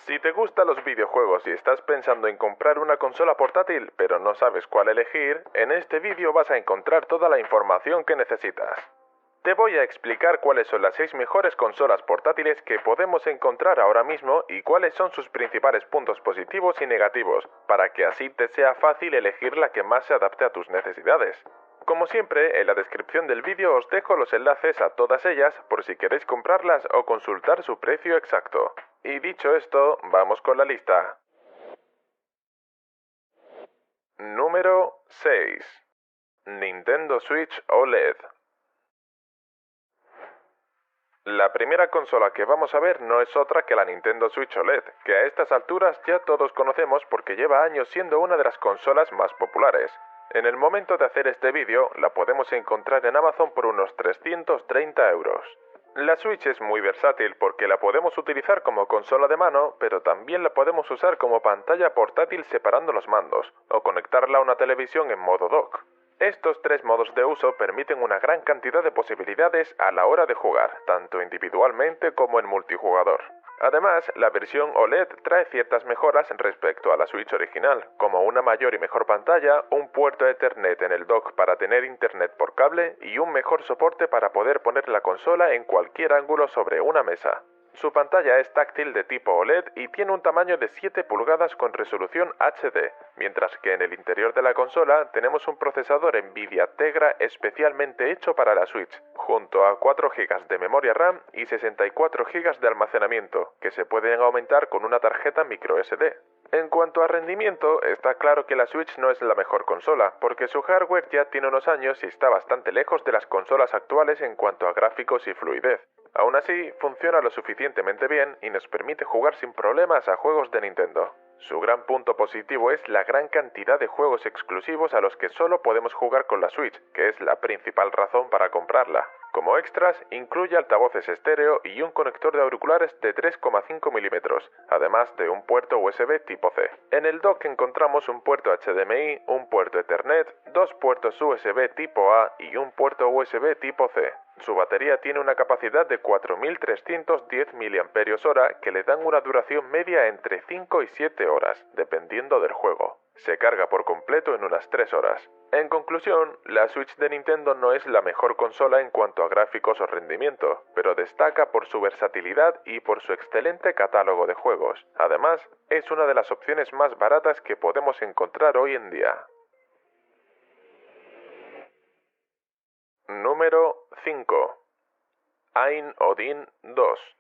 Si te gustan los videojuegos y estás pensando en comprar una consola portátil pero no sabes cuál elegir, en este vídeo vas a encontrar toda la información que necesitas. Te voy a explicar cuáles son las 6 mejores consolas portátiles que podemos encontrar ahora mismo y cuáles son sus principales puntos positivos y negativos, para que así te sea fácil elegir la que más se adapte a tus necesidades. Como siempre, en la descripción del vídeo os dejo los enlaces a todas ellas por si queréis comprarlas o consultar su precio exacto. Y dicho esto, vamos con la lista. Número 6. Nintendo Switch OLED. La primera consola que vamos a ver no es otra que la Nintendo Switch OLED, que a estas alturas ya todos conocemos porque lleva años siendo una de las consolas más populares. En el momento de hacer este vídeo, la podemos encontrar en Amazon por unos 330 euros. La Switch es muy versátil porque la podemos utilizar como consola de mano, pero también la podemos usar como pantalla portátil separando los mandos, o conectarla a una televisión en modo dock. Estos 3 modos de uso permiten una gran cantidad de posibilidades a la hora de jugar, tanto individualmente como en multijugador. Además, la versión OLED trae ciertas mejoras respecto a la Switch original, como una mayor y mejor pantalla, un puerto Ethernet en el dock para tener internet por cable y un mejor soporte para poder poner la consola en cualquier ángulo sobre una mesa. Su pantalla es táctil de tipo OLED y tiene un tamaño de 7 pulgadas con resolución HD, mientras que en el interior de la consola tenemos un procesador Nvidia Tegra especialmente hecho para la Switch, junto a 4 GB de memoria RAM y 64 GB de almacenamiento, que se pueden aumentar con una tarjeta microSD. En cuanto a rendimiento, está claro que la Switch no es la mejor consola, porque su hardware ya tiene unos años y está bastante lejos de las consolas actuales en cuanto a gráficos y fluidez. Aún así, funciona lo suficientemente bien y nos permite jugar sin problemas a juegos de Nintendo. Su gran punto positivo es la gran cantidad de juegos exclusivos a los que solo podemos jugar con la Switch, que es la principal razón para comprarla. Como extras, incluye altavoces estéreo y un conector de auriculares de 3,5 milímetros, además de un puerto USB tipo C. En el dock encontramos un puerto HDMI, un puerto Ethernet, 2 puertos USB tipo A y un puerto USB tipo C. Su batería tiene una capacidad de 4.310 mAh que le dan una duración media entre 5 y 7 horas, dependiendo del juego. Se carga por completo en unas 3 horas. En conclusión, la Switch de Nintendo no es la mejor consola en cuanto a gráficos o rendimiento, pero destaca por su versatilidad y por su excelente catálogo de juegos. Además, es una de las opciones más baratas que podemos encontrar hoy en día. Número 5. Ain Odin 2.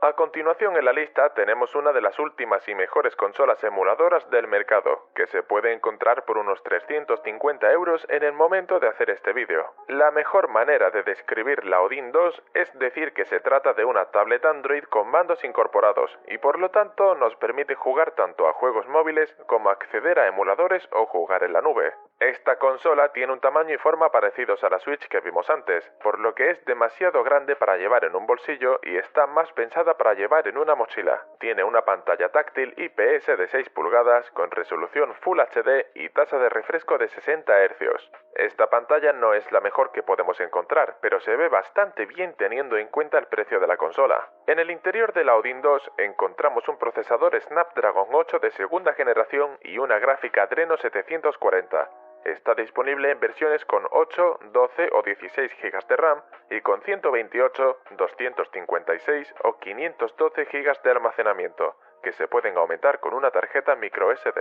A continuación en la lista tenemos una de las últimas y mejores consolas emuladoras del mercado, que se puede encontrar por unos 350 euros en el momento de hacer este vídeo. La mejor manera de describir la Odin 2 es decir que se trata de una tablet Android con mandos incorporados, y por lo tanto nos permite jugar tanto a juegos móviles como acceder a emuladores o jugar en la nube. Esta consola tiene un tamaño y forma parecidos a la Switch que vimos antes, por lo que es demasiado grande para llevar en un bolsillo y está más pensada para llevar en una mochila. Tiene una pantalla táctil IPS de 6 pulgadas con resolución Full HD y tasa de refresco de 60 Hz. Esta pantalla no es la mejor que podemos encontrar, pero se ve bastante bien teniendo en cuenta el precio de la consola. En el interior de la Odin 2 encontramos un procesador Snapdragon 8 de segunda generación y una gráfica Adreno 740. Está disponible en versiones con 8, 12 o 16 GB de RAM y con 128, 256 o 512 GB de almacenamiento, que se pueden aumentar con una tarjeta microSD.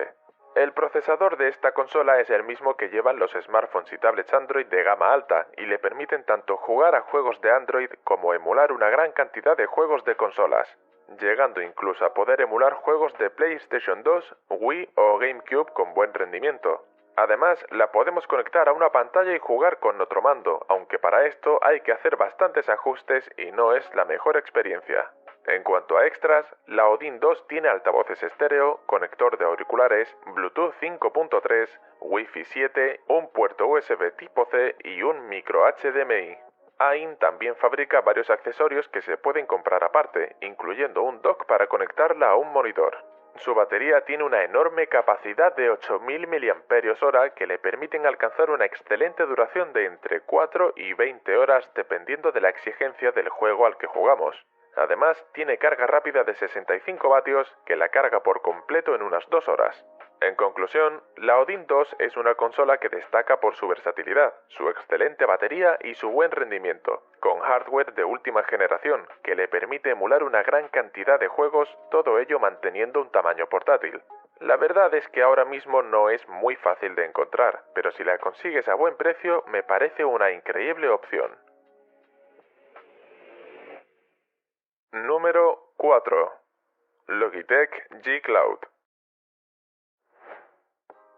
El procesador de esta consola es el mismo que llevan los smartphones y tablets Android de gama alta y le permiten tanto jugar a juegos de Android como emular una gran cantidad de juegos de consolas, llegando incluso a poder emular juegos de PlayStation 2, Wii o GameCube con buen rendimiento. Además, la podemos conectar a una pantalla y jugar con otro mando, aunque para esto hay que hacer bastantes ajustes y no es la mejor experiencia. En cuanto a extras, la Odin 2 tiene altavoces estéreo, conector de auriculares, Bluetooth 5.3, Wi-Fi 7, un puerto USB tipo C y un micro HDMI. AIN también fabrica varios accesorios que se pueden comprar aparte, incluyendo un dock para conectarla a un monitor. Su batería tiene una enorme capacidad de 8.000 mAh que le permiten alcanzar una excelente duración de entre 4 y 20 horas dependiendo de la exigencia del juego al que jugamos. Además, tiene carga rápida de 65 vatios que la carga por completo en unas 2 horas. En conclusión, la Odin 2 es una consola que destaca por su versatilidad, su excelente batería y su buen rendimiento, con hardware de última generación que le permite emular una gran cantidad de juegos, todo ello manteniendo un tamaño portátil. La verdad es que ahora mismo no es muy fácil de encontrar, pero si la consigues a buen precio me parece una increíble opción. Número 4. Logitech G Cloud.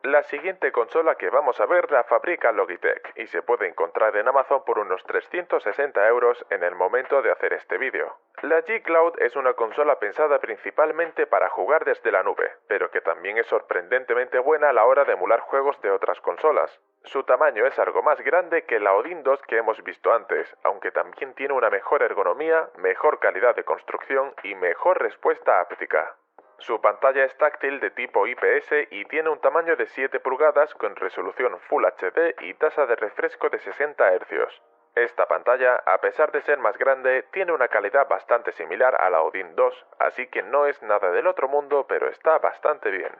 La siguiente consola que vamos a ver la fabrica Logitech y se puede encontrar en Amazon por unos 360 euros en el momento de hacer este vídeo. La G Cloud es una consola pensada principalmente para jugar desde la nube, pero que también es sorprendentemente buena a la hora de emular juegos de otras consolas. Su tamaño es algo más grande que la Odin 2 que hemos visto antes, aunque también tiene una mejor ergonomía, mejor calidad de construcción y mejor respuesta áptica. Su pantalla es táctil de tipo IPS y tiene un tamaño de 7 pulgadas con resolución Full HD y tasa de refresco de 60 Hz. Esta pantalla, a pesar de ser más grande, tiene una calidad bastante similar a la Odin 2, así que no es nada del otro mundo, pero está bastante bien.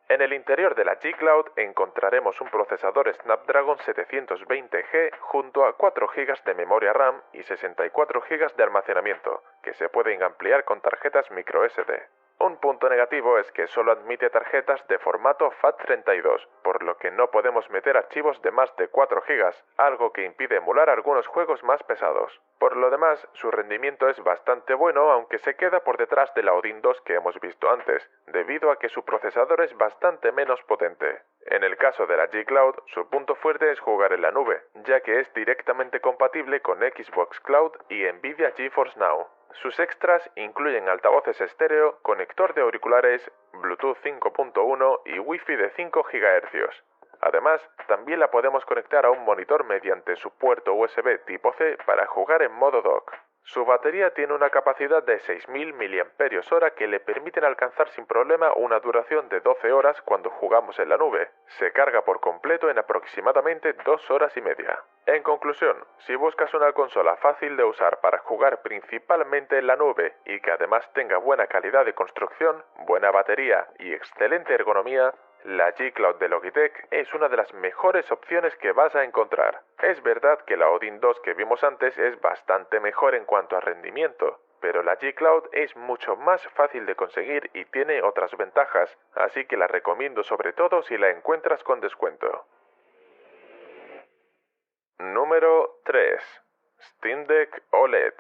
En el interior de la G Cloud encontraremos un procesador Snapdragon 720G junto a 4 GB de memoria RAM y 64 GB de almacenamiento, que se pueden ampliar con tarjetas microSD. Un punto negativo es que solo admite tarjetas de formato FAT32, por lo que no podemos meter archivos de más de 4 GB, algo que impide emular algunos juegos más pesados. Por lo demás, su rendimiento es bastante bueno, aunque se queda por detrás de la Odin 2 que hemos visto antes, debido a que su procesador es bastante menos potente. En el caso de la G Cloud, su punto fuerte es jugar en la nube, ya que es directamente compatible con Xbox Cloud y Nvidia GeForce Now. Sus extras incluyen altavoces estéreo, conector de auriculares, Bluetooth 5.1 y Wi-Fi de 5 GHz. Además, también la podemos conectar a un monitor mediante su puerto USB tipo C para jugar en modo dock. Su batería tiene una capacidad de 6.000 mAh que le permiten alcanzar sin problema una duración de 12 horas cuando jugamos en la nube. Se carga por completo en aproximadamente 2 horas y media. En conclusión, si buscas una consola fácil de usar para jugar principalmente en la nube y que además tenga buena calidad de construcción, buena batería y excelente ergonomía, la G Cloud de Logitech es una de las mejores opciones que vas a encontrar. Es verdad que la Odin 2 que vimos antes es bastante mejor en cuanto a rendimiento, pero la G Cloud es mucho más fácil de conseguir y tiene otras ventajas, así que la recomiendo sobre todo si la encuentras con descuento. Número 3. Steam Deck OLED.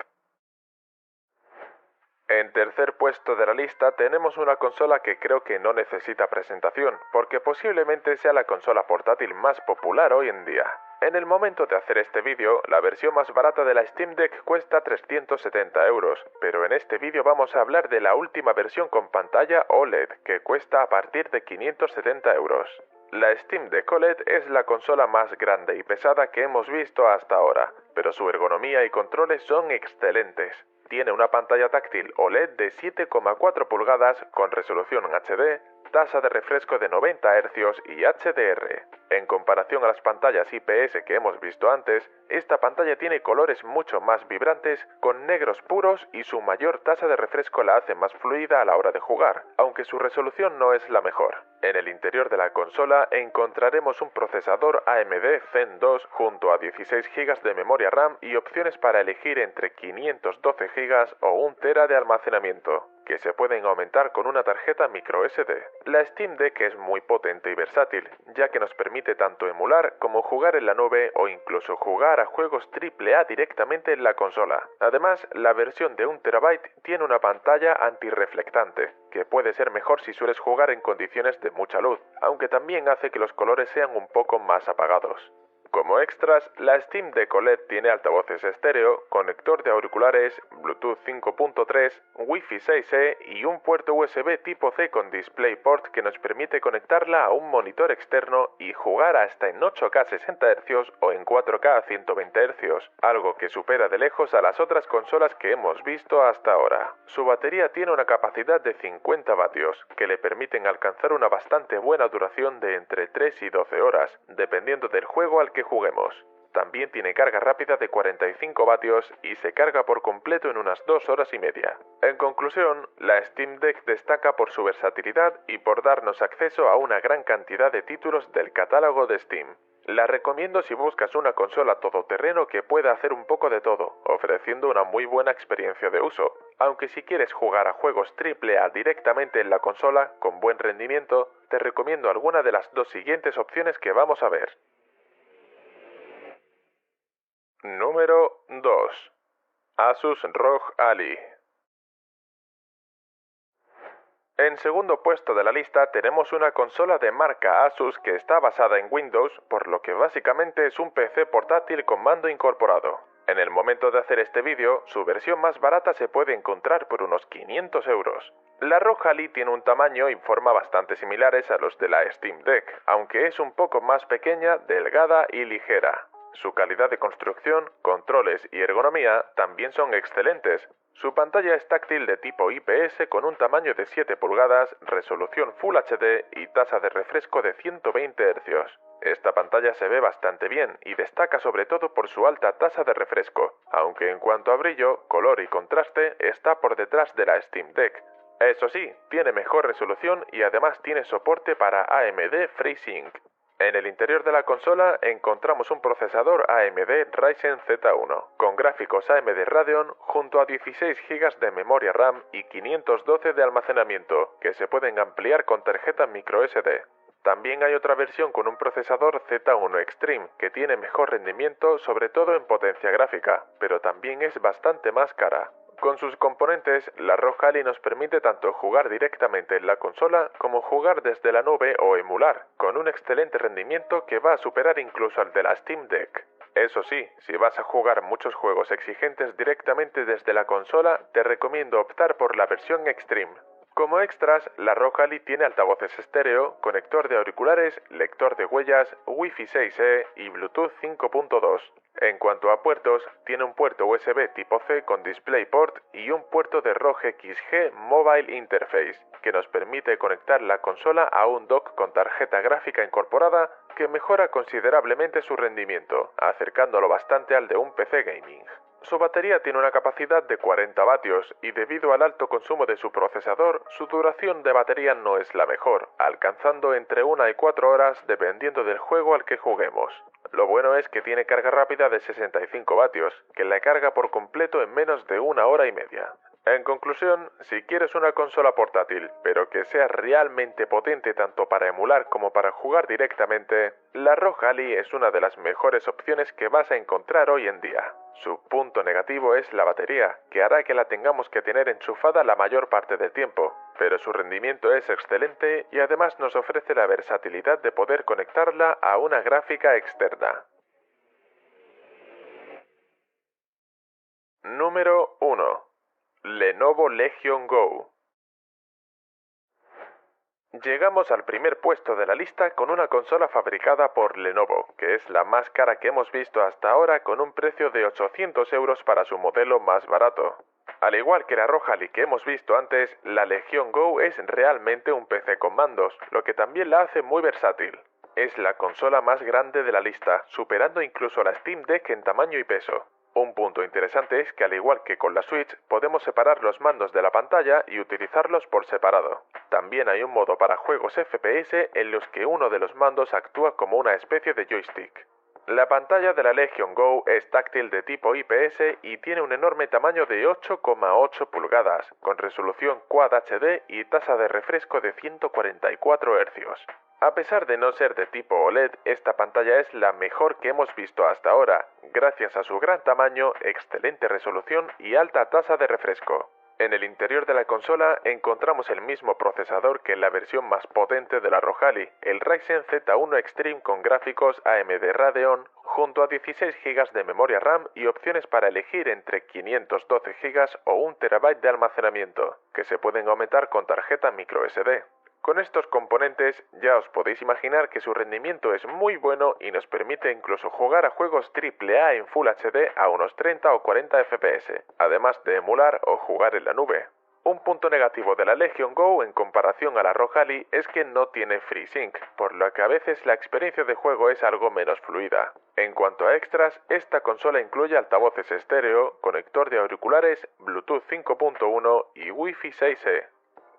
En tercer puesto de la lista tenemos una consola que creo que no necesita presentación, porque posiblemente sea la consola portátil más popular hoy en día. En el momento de hacer este vídeo, la versión más barata de la Steam Deck cuesta 370 euros, pero en este vídeo vamos a hablar de la última versión con pantalla OLED, que cuesta a partir de 570 euros. La Steam Deck OLED es la consola más grande y pesada que hemos visto hasta ahora, pero su ergonomía y controles son excelentes. Tiene una pantalla táctil OLED de 7,4 pulgadas con resolución HD, tasa de refresco de 90 Hz y HDR. En comparación a las pantallas IPS que hemos visto antes, esta pantalla tiene colores mucho más vibrantes, con negros puros y su mayor tasa de refresco la hace más fluida a la hora de jugar, aunque su resolución no es la mejor. En el interior de la consola encontraremos un procesador AMD Zen 2 junto a 16 GB de memoria RAM y opciones para elegir entre 512 GB o 1 TB de almacenamiento, que se pueden aumentar con una tarjeta microSD. La Steam Deck es muy potente y versátil, ya que nos permite tanto emular como jugar en la nube o incluso jugar a juegos AAA directamente en la consola. Además, la versión de 1 TB tiene una pantalla antirreflectante, que puede ser mejor si sueles jugar en condiciones de mucha luz, aunque también hace que los colores sean un poco más apagados. Como extras, la Steam Deck OLED tiene altavoces estéreo, conector de auriculares, Bluetooth 5.3, Wi-Fi 6E y un puerto USB tipo C con DisplayPort que nos permite conectarla a un monitor externo y jugar hasta en 8K 60 Hz o en 4K 120 Hz, algo que supera de lejos a las otras consolas que hemos visto hasta ahora. Su batería tiene una capacidad de 50 vatios, que le permiten alcanzar una bastante buena duración de entre 3 y 12 horas, dependiendo del juego al que juguemos. También tiene carga rápida de 45 vatios y se carga por completo en unas 2 horas y media. En conclusión, la Steam Deck destaca por su versatilidad y por darnos acceso a una gran cantidad de títulos del catálogo de Steam. La recomiendo si buscas una consola todoterreno que pueda hacer un poco de todo, ofreciendo una muy buena experiencia de uso. Aunque si quieres jugar a juegos AAA directamente en la consola, con buen rendimiento, te recomiendo alguna de las dos siguientes opciones que vamos a ver. Número 2. Asus ROG Ally. En segundo puesto de la lista tenemos una consola de marca Asus que está basada en Windows, por lo que básicamente es un PC portátil con mando incorporado. En el momento de hacer este vídeo, su versión más barata se puede encontrar por unos 500 euros. La ROG Ally tiene un tamaño y forma bastante similares a los de la Steam Deck, aunque es un poco más pequeña, delgada y ligera. Su calidad de construcción, controles y ergonomía también son excelentes. Su pantalla es táctil de tipo IPS con un tamaño de 7 pulgadas, resolución Full HD y tasa de refresco de 120 Hz. Esta pantalla se ve bastante bien y destaca sobre todo por su alta tasa de refresco, aunque en cuanto a brillo, color y contraste está por detrás de la Steam Deck. Eso sí, tiene mejor resolución y además tiene soporte para AMD FreeSync. En el interior de la consola encontramos un procesador AMD Ryzen Z1, con gráficos AMD Radeon junto a 16 GB de memoria RAM y 512 de almacenamiento, que se pueden ampliar con tarjeta microSD. También hay otra versión con un procesador Z1 Extreme, que tiene mejor rendimiento sobre todo en potencia gráfica, pero también es bastante más cara. Con sus componentes, la ROG Ally nos permite tanto jugar directamente en la consola como jugar desde la nube o emular, con un excelente rendimiento que va a superar incluso al de la Steam Deck. Eso sí, si vas a jugar muchos juegos exigentes directamente desde la consola, te recomiendo optar por la versión Extreme. Como extras, la ROG Ally tiene altavoces estéreo, conector de auriculares, lector de huellas, Wi-Fi 6E y Bluetooth 5.2. En cuanto a puertos, tiene un puerto USB tipo C con DisplayPort y un puerto de ROG XG Mobile Interface, que nos permite conectar la consola a un dock con tarjeta gráfica incorporada que mejora considerablemente su rendimiento, acercándolo bastante al de un PC gaming. Su batería tiene una capacidad de 40 vatios y debido al alto consumo de su procesador, su duración de batería no es la mejor, alcanzando entre 1 y 4 horas dependiendo del juego al que juguemos. Lo bueno es que tiene carga rápida de 65 vatios, que la carga por completo en menos de 1 hora y media. En conclusión, si quieres una consola portátil, pero que sea realmente potente tanto para emular como para jugar directamente, la ROG Ally es una de las mejores opciones que vas a encontrar hoy en día. Su punto negativo es la batería, que hará que la tengamos que tener enchufada la mayor parte del tiempo, pero su rendimiento es excelente y además nos ofrece la versatilidad de poder conectarla a una gráfica externa. Número 1. Lenovo Legion Go. Llegamos al primer puesto de la lista con una consola fabricada por Lenovo, que es la más cara que hemos visto hasta ahora con un precio de 800 euros para su modelo más barato. Al igual que la ROG Ally que hemos visto antes, la Legion Go es realmente un PC con mandos, lo que también la hace muy versátil. Es la consola más grande de la lista, superando incluso a la Steam Deck en tamaño y peso. Un punto interesante es que al igual que con la Switch, podemos separar los mandos de la pantalla y utilizarlos por separado. También hay un modo para juegos FPS en los que uno de los mandos actúa como una especie de joystick. La pantalla de la Legion Go es táctil de tipo IPS y tiene un enorme tamaño de 8,8 pulgadas, con resolución Quad HD y tasa de refresco de 144 Hz. A pesar de no ser de tipo OLED, esta pantalla es la mejor que hemos visto hasta ahora, gracias a su gran tamaño, excelente resolución y alta tasa de refresco. En el interior de la consola encontramos el mismo procesador que en la versión más potente de la ROG Ally, el Ryzen Z1 Extreme con gráficos AMD Radeon, junto a 16 GB de memoria RAM y opciones para elegir entre 512 GB o 1 TB de almacenamiento, que se pueden aumentar con tarjeta microSD. Con estos componentes ya os podéis imaginar que su rendimiento es muy bueno y nos permite incluso jugar a juegos AAA en Full HD a unos 30 o 40 FPS, además de emular o jugar en la nube. Un punto negativo de la Legion Go en comparación a la ROG Ally es que no tiene FreeSync, por lo que a veces la experiencia de juego es algo menos fluida. En cuanto a extras, esta consola incluye altavoces estéreo, conector de auriculares, Bluetooth 5.1 y Wi-Fi 6E.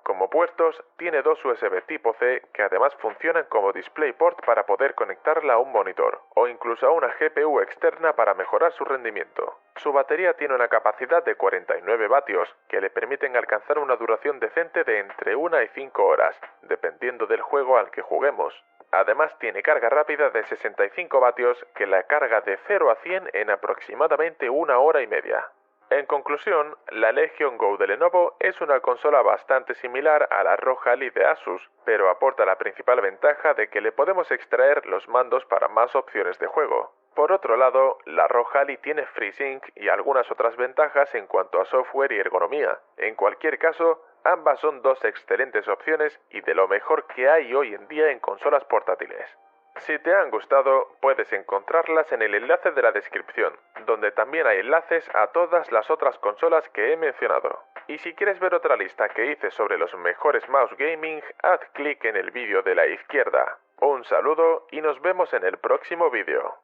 Como puertos, tiene dos USB tipo C que además funcionan como DisplayPort para poder conectarla a un monitor, o incluso a una GPU externa para mejorar su rendimiento. Su batería tiene una capacidad de 49 vatios, que le permiten alcanzar una duración decente de entre 1 y 5 horas, dependiendo del juego al que juguemos. Además tiene carga rápida de 65 vatios que la carga de 0 a 100 en aproximadamente 1 hora y media. En conclusión, la Legion Go de Lenovo es una consola bastante similar a la ROG Ally de Asus, pero aporta la principal ventaja de que le podemos extraer los mandos para más opciones de juego. Por otro lado, la ROG Ally tiene FreeSync y algunas otras ventajas en cuanto a software y ergonomía. En cualquier caso, ambas son dos excelentes opciones y de lo mejor que hay hoy en día en consolas portátiles. Si te han gustado, puedes encontrarlas en el enlace de la descripción, donde también hay enlaces a todas las otras consolas que he mencionado. Y si quieres ver otra lista que hice sobre los mejores mouse gaming, haz clic en el vídeo de la izquierda. Un saludo y nos vemos en el próximo vídeo.